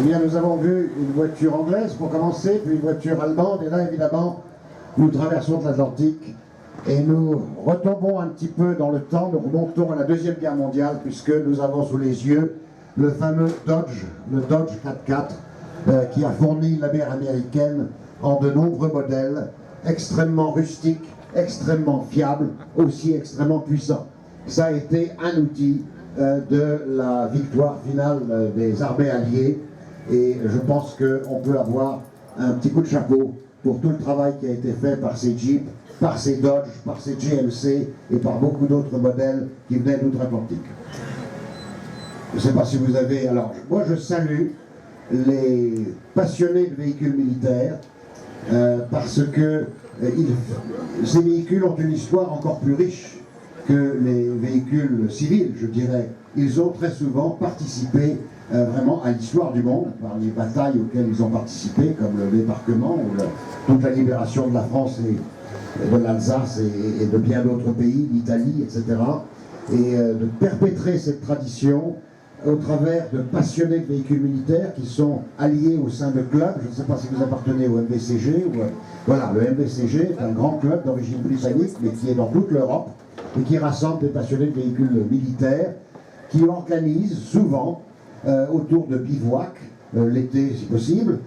bien, nous avons vu une voiture anglaise pour commencer, puis une voiture allemande, et là, évidemment, nous traversons l'Atlantique et nous retombons un petit peu dans le temps, nous remontons à la Deuxième Guerre mondiale, puisque nous avons sous les yeux le fameux Dodge, le Dodge 4x4, qui a fourni la mer américaine en de nombreux modèles, extrêmement rustiques, extrêmement fiables, aussi extrêmement puissants. Ça a été un outil de la victoire finale des armées alliées, et je pense qu'on peut avoir un petit coup de chapeau pour tout le travail qui a été fait par ces Jeeps, par ces Dodge, par ces GMC et par beaucoup d'autres modèles qui venaient d'outre-Atlantique. Je ne sais pas si vous avez... Alors, moi je salue les passionnés de véhicules militaires parce que ces véhicules ont une histoire encore plus riche que les véhicules civils, je dirais. Ils ont très souvent participé vraiment à l'histoire du monde, par les batailles auxquelles ils ont participé, comme le débarquement ou toute la libération de la France et de l'Alsace et de bien d'autres pays, l'Italie, etc. Et de perpétrer cette tradition au travers de passionnés de véhicules militaires qui sont alliés au sein de clubs. Je ne sais pas si vous appartenez au MVCG. Voilà, le MVCG est un grand club d'origine britannique, mais qui est dans toute l'Europe et qui rassemble des passionnés de véhicules militaires, qui organisent souvent autour de bivouacs, l'été si possible,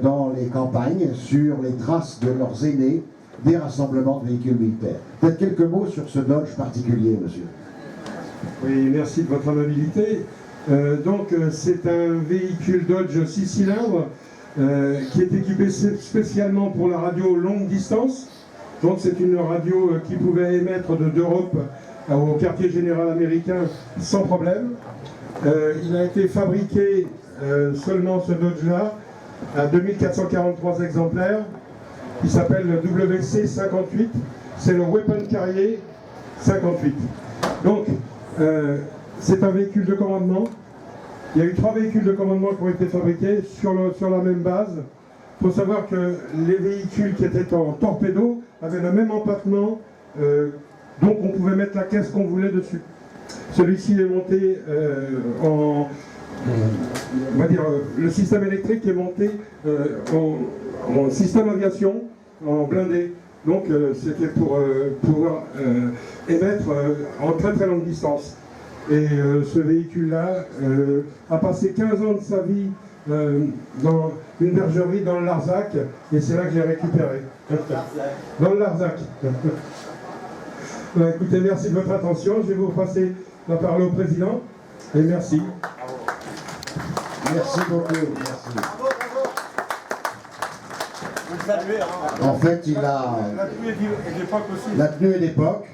dans les campagnes, sur les traces de leurs aînés, des rassemblements de véhicules militaires. Peut-être quelques mots sur ce Dodge particulier, monsieur. Oui, merci de votre amabilité. C'est un véhicule Dodge 6 cylindres qui est équipé spécialement pour la radio longue distance. Donc c'est une radio qui pouvait émettre d'Europe au quartier général américain sans problème. Il a été fabriqué seulement ce Dodge-là à 2443 exemplaires. Il s'appelle le WC58. C'est le Weapon Carrier 58. Donc c'est un véhicule de commandement. Il y a eu 3 véhicules de commandement qui ont été fabriqués sur la même base. Il faut savoir que les véhicules qui étaient en torpedo avaient le même empattement, donc on pouvait mettre la caisse qu'on voulait dessus. Celui-ci est monté on va dire, le système électrique est monté en système aviation, en blindé. Donc c'était pour pouvoir émettre en très très longue distance. Et ce véhicule-là a passé 15 ans de sa vie dans une bergerie dans le Larzac, et c'est là que je l'ai récupéré. Dans le Larzac. Écoutez, merci de votre attention. Je vais vous passer la parole au président. Et merci. Merci beaucoup. Merci. En fait, il a... La tenue est d'époque,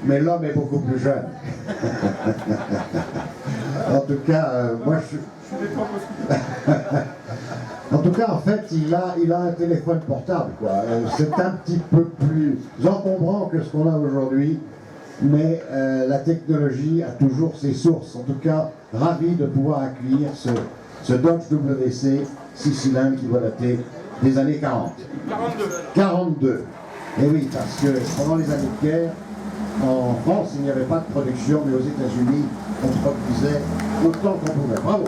mais l'homme est beaucoup plus jeune. En tout cas, moi je suis d'époque aussi. En tout cas, en fait, il a un téléphone portable, quoi. C'est un petit peu plus encombrant que ce qu'on a aujourd'hui, mais la technologie a toujours ses sources. En tout cas, ravi de pouvoir accueillir ce Dodge WC 6 cylindres qui doit dater des années 40. 42. Et oui, parce que pendant les années de guerre, en France, il n'y avait pas de production, mais aux États-Unis, on produisait autant qu'on pouvait. Bravo.